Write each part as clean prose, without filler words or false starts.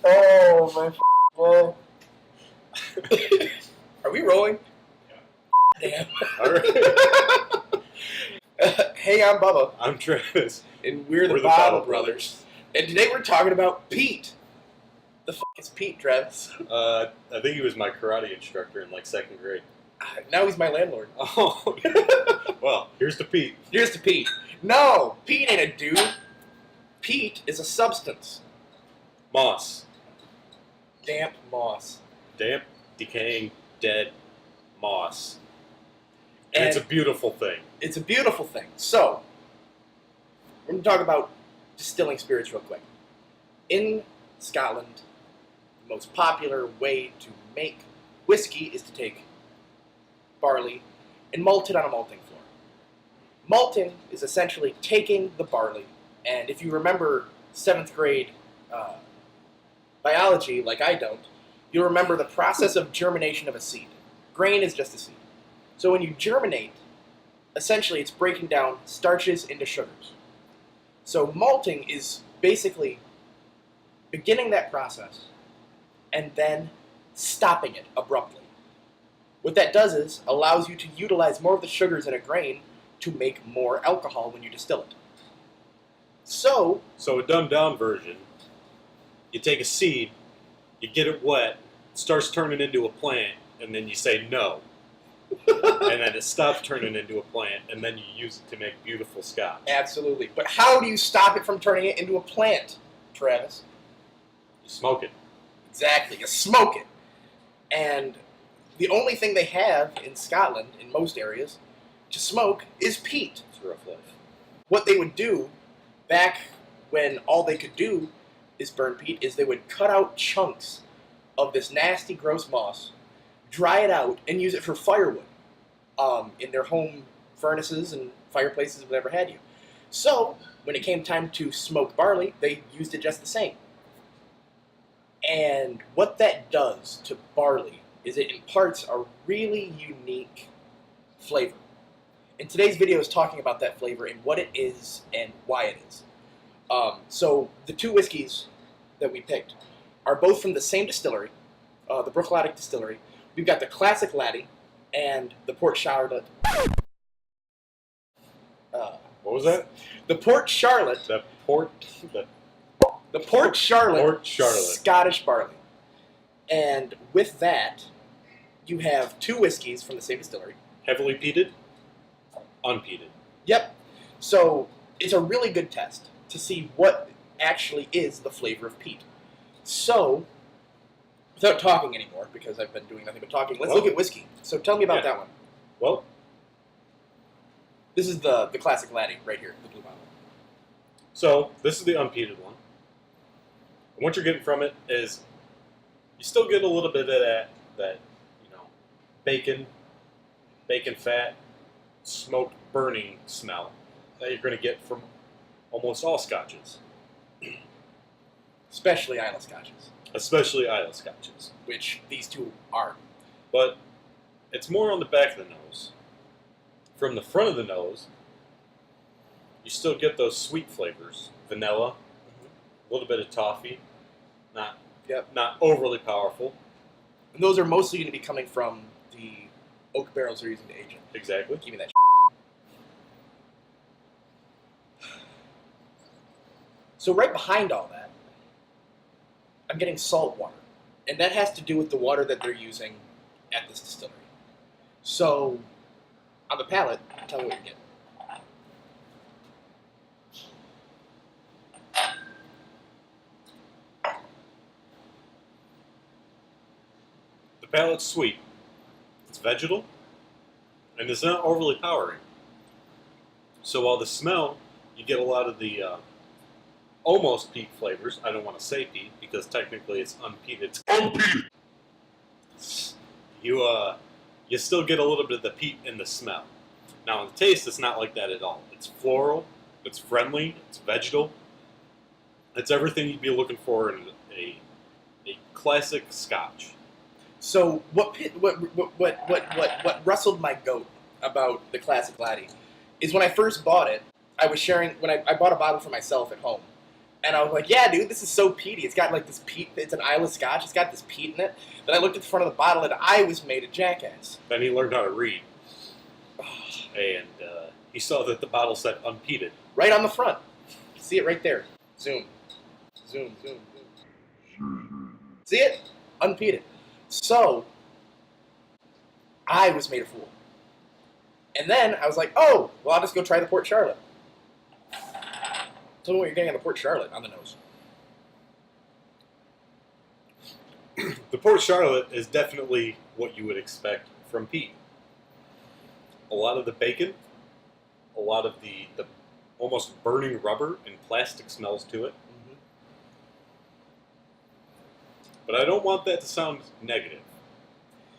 Oh my god. Are we rolling? Damn. All right. Hey, I'm Bubba, I'm Travis. and we're the We're the Bottle Bottle Brothers. And today we're talking about PEAT. The f*** is PEAT, Travis? I think he was my karate instructor in like second grade. Now he's my landlord. Oh, well, here's to Pete. Here's to PEAT. No, PEAT ain't a dude. PEAT is a substance. Moss. Damp moss. Damp, decaying, dead moss. And And it's a beautiful thing. it's a beautiful thing. So, we're going to talk about distilling spirits real quick. In Scotland, the most popular way to make whiskey is to take barley and malt it on a malting floor. Malting is essentially taking the barley, and if you remember 7th grade biology, like I don't, you'll remember the process of germination of a seed. Grain is just a seed. So when you germinate, essentially it's breaking down starches into sugars. So malting is basically beginning that process and then stopping it abruptly. What that does is allows you to utilize more of the sugars in a grain to make more alcohol when you distill it. So, So a dumbed down version, you take a seed, you get it wet, it starts turning into a plant, and then you say no. And then it stops turning into a plant, and then you use it to make beautiful scotch. absolutely. But how do you stop it from turning it into a plant, Travis? You smoke it. Exactly, you smoke it. And the only thing they have in Scotland, in most areas, to smoke is peat. It's a rough life. What they would do back when all they could do is burn peat is they would cut out chunks of this nasty, gross moss, dry it out, and use it for firewood in their home furnaces and fireplaces, whatever had you. So, when it came time to smoke barley, they used it just the same. And what that does to barley is it imparts a really unique flavor. And today's video is talking about that flavor and what it is and why it is. So the two whiskeys that we picked are both from the same distillery, the Bruichladdich distillery. We've got the classic Laddie and the Port Charlotte. What was that? The Port Charlotte. The Port Charlotte. Port Charlotte. Scottish barley. And with that, you have two whiskeys from the same distillery. Heavily peated, unpeated. Yep. So it's a really good test to see what actually is the flavor of peat. So, without talking anymore, because I've been doing nothing but talking, let's look at whiskey. So tell me about that one. Well, This is the classic Laddie right here, the blue bottle. so this is the unpeated one. And what you're getting from it is you still get a little bit of that bacon fat, smoke burning smell that you're going to get from almost all scotches, Especially Isle Scotches, especially Isle scotches. which these two are. But it's more on the back of the nose. From the front of the nose, you still get those sweet flavors, vanilla, a little bit of toffee, not overly powerful. And those are mostly going to be coming from the oak barrels they're using to age it. Exactly. Give me that. So right behind all that, I'm getting salt water. And that has to do with the water that they're using at this distillery. So, on the palate, tell me what you're getting. The palate's sweet. It's vegetal, and it's not overly powering. So while the smell, you get a lot of the almost peat flavors. I don't want to say peat because technically it's unpeated. It's unpeated. You still get a little bit of the peat in the smell. Now in the taste, it's not like that at all. It's floral. It's friendly. It's vegetal. It's everything you'd be looking for in a classic Scotch. So what rustled my goat about the classic Laddie is when I first bought it, I was sharing, when I bought a bottle for myself at home, And I was like, yeah, dude, this is so peaty. It's got like this peat. It's an Isla Scotch. It's got this peat in it. Then I looked at the front of the bottle, and I was made a jackass. Then he learned how to read, and he saw that the bottle said unpeated. Right on the front. See it right there. Zoom. Zoom, zoom, zoom. See it? Unpeated. So, I was made a fool. And then I was like, oh, well, I'll just go try the Port Charlotte. Tell me what you're getting on the Port Charlotte on the nose. The Port Charlotte is definitely what you would expect from peat. A lot of the bacon, a lot of the almost burning rubber and plastic smells to it. Mm-hmm. But I don't want that to sound negative.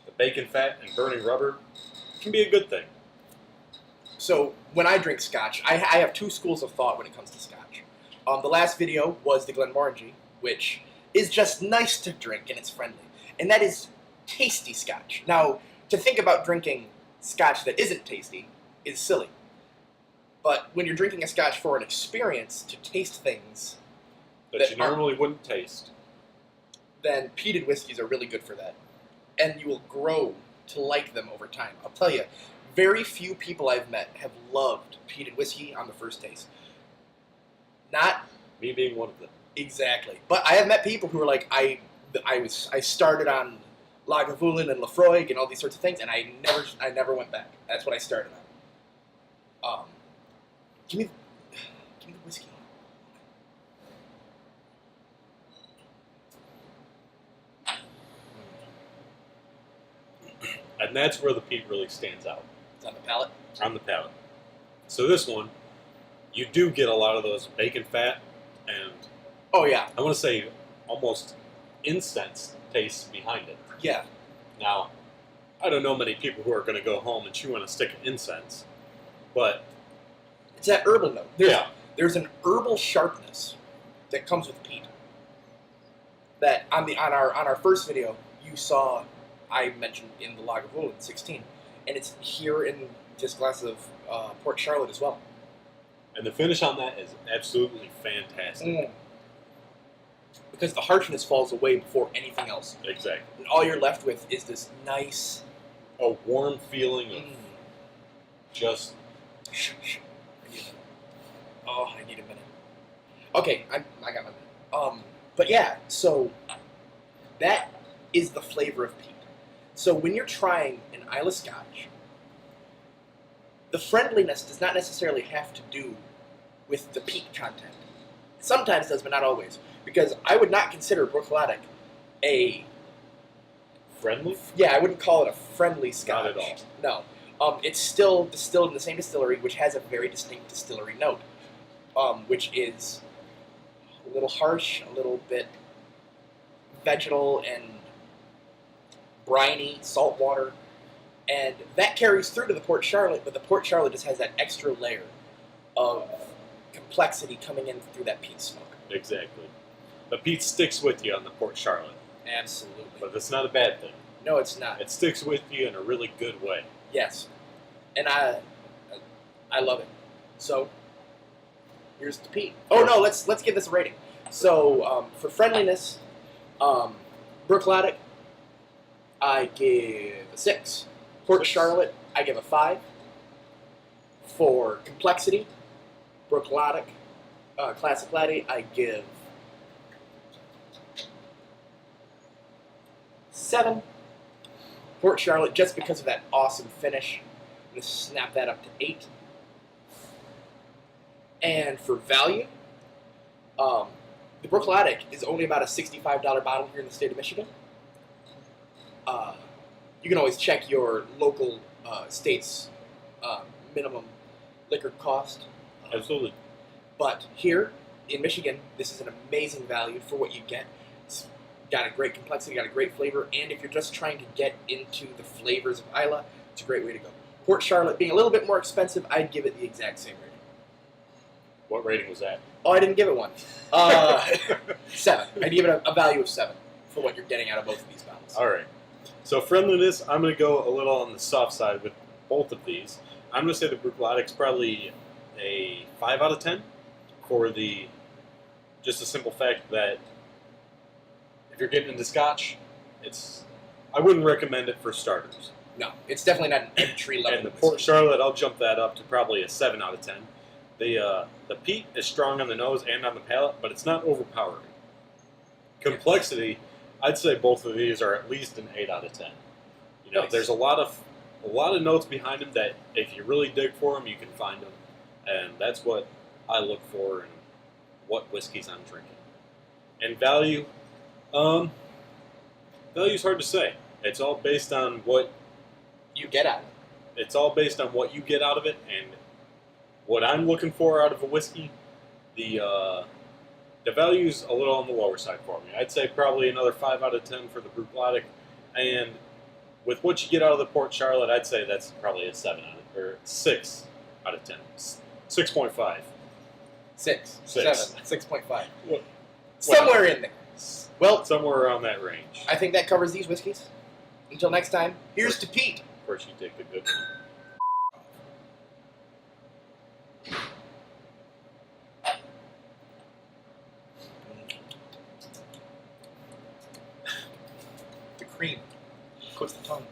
The bacon fat and burning rubber can be a good thing. So, when I drink Scotch, I have two schools of thought when it comes to Scotch. The last video was the Glenmorangie, which is just nice to drink and it's friendly. And that is tasty Scotch. Now, to think about drinking Scotch that isn't tasty is silly. But when you're drinking a Scotch for an experience, to taste things That you normally wouldn't taste. then peated whiskeys are really good for that. And you will grow to like them over time. I'll tell you, very few people I've met have loved peated whiskey on the first taste. Not Me being one of them. exactly. But I have met people who are like, I started on Lagavulin and Lafroig and all these sorts of things, and I never went back. That's what I started on. Give me the whiskey. And that's where the peat really stands out. It's on the palate. On the palate. So this one, you do get a lot of those bacon fat and Oh yeah, I want to say almost incense tastes behind it. yeah. Now, I don't know many people who are going to go home and chew on a stick of incense, but It's that herbal note. There's an herbal sharpness that comes with peat. That on our first video you saw I mentioned in the Lagavulin 16, and it's here in this glass of Port Charlotte as well. and the finish on that is absolutely fantastic. Because the harshness falls away before anything else. Exactly. And all you're left with is this nice... A warm feeling of just... Oh, I need a minute. Okay, I got my minute. But yeah, so that is the flavor of peat. So when you're trying an Isla Scotch, the friendliness does not necessarily have to do with the peat content. It sometimes does, but not always. Because I would not consider Bruichladdich a... friendly? Yeah, I wouldn't call it a friendly Scotch. Not at all. No. It's still distilled in the same distillery, which has a very distinct distillery note, which is a little harsh, a little bit vegetal and briny, salt water, and that carries through to the Port Charlotte, but the Port Charlotte just has that extra layer of complexity coming in through that peat smoke. Exactly. The peat sticks with you on the Port Charlotte, Absolutely. but that's not a bad thing. No, it's not. It sticks with you in a really good way. Yes, and I love it. So here's the peat. Oh no, let's give this a rating. So for friendliness, Bruichladdich, I give a 6. Port 6. Charlotte, I give a 5. For complexity, Bruichladdich, Classic Laddie, I give 7. Port Charlotte, just because of that awesome finish, I'm going to snap that up to 8. And for value, the Bruichladdich is only about a $65 bottle here in the state of Michigan. You can always check your local state's minimum liquor cost. Absolutely. But here in Michigan, this is an amazing value for what you get. It's got a great complexity, got a great flavor, and if you're just trying to get into the flavors of Isla, it's a great way to go. Port Charlotte being a little bit more expensive, I'd give it the exact same rating. What rating was that? Oh, I didn't give it 1. 7. I'd give it a value of 7 for what you're getting out of both of these bottles. All right. So friendliness, I'm going to go a little on the soft side with both of these. I'm going to say the Bruichladdich is probably a 5 out of 10 for the just the simple fact that if you're getting into Scotch, I wouldn't recommend it for starters. No, it's definitely not an entry level. And the Port Charlotte, I'll jump that up to probably a 7 out of 10. The PEAT is strong on the nose and on the palate, but it's not overpowering. Complexity, I'd say both of these are at least an 8 out of 10. You know, Nice. there's a lot of notes behind them that if you really dig for them, you can find them, and that's what I look for in what whiskeys I'm drinking. And value, value's hard to say. It's all based on what You get out of it. It's all based on what you get out of it, and what I'm looking for out of a whiskey. The value's a little on the lower side for me. I'd say probably another 5 out of 10 for the Bruichladdich, and with what you get out of the Port Charlotte, I'd say that's probably a 6 out of 10, 6.5. 6, Six. 7, 6.5. What- Somewhere in there. Well, Somewhere around that range. I think that covers these whiskeys. Until next time, here's to Pete. First, you take the good one. The cream. Coats the tongue.